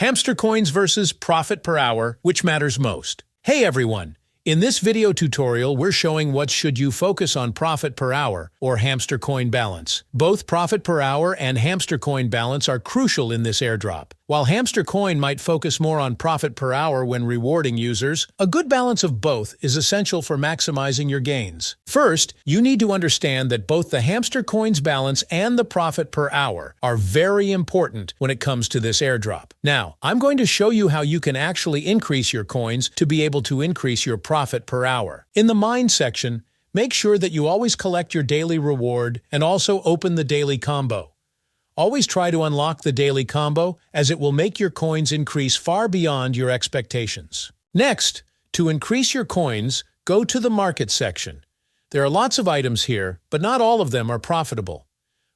Hamster coins versus profit per hour, which matters most? Hey everyone! In this video tutorial, we're showing what should you focus on: profit per hour or hamster coin balance. Both profit per hour and hamster coin balance are crucial in this airdrop. While hamster coin might focus more on profit per hour when rewarding users, a good balance of both is essential for maximizing your gains. First, you need to understand that both the hamster coins balance and the profit per hour are very important when it comes to this airdrop. Now, I'm going to show you how you can actually increase your coins to be able to increase your profit per hour. In the mine section, make sure that you always collect your daily reward and also open the daily combo. Always try to unlock the daily combo, as it will make your coins increase far beyond your expectations. Next, to increase your coins, go to the market section. There are lots of items here, but not all of them are profitable.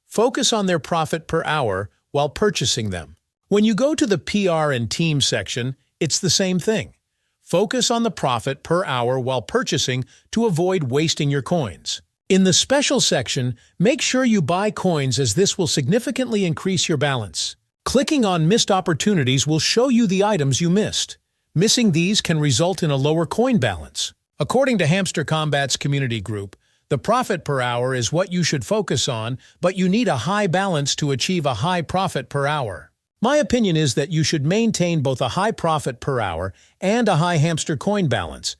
Focus on their profit per hour while purchasing them. When you go to the PR and team section, it's the same thing. Focus on the profit per hour while purchasing to avoid wasting your coins. In the special section, make sure you buy coins, as this will significantly increase your balance. Clicking on missed opportunities will show you the items you missed. Missing these can result in a lower coin balance. According to Hamster Combat's community group, the profit per hour is what you should focus on, but you need a high balance to achieve a high profit per hour. My opinion is that you should maintain both a high profit per hour and a high hamster coin balance.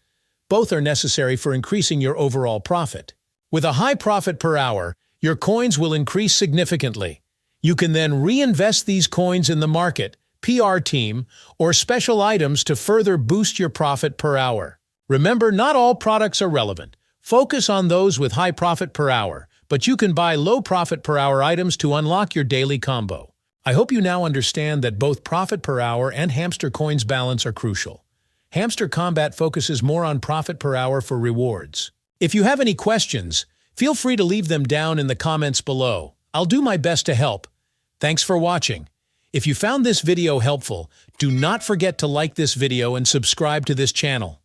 Both are necessary for increasing your overall profit. With a high profit per hour, your coins will increase significantly. You can then reinvest these coins in the market, PR team, or special items to further boost your profit per hour. Remember, not all products are relevant. Focus on those with high profit per hour, but you can buy low profit per hour items to unlock your daily combo. I hope you now understand that both profit per hour and hamster coins balance are crucial. Hamster Combat focuses more on profit per hour for rewards. If you have any questions, feel free to leave them down in the comments below. I'll do my best to help. Thanks for watching. If you found this video helpful, do not forget to like this video and subscribe to this channel.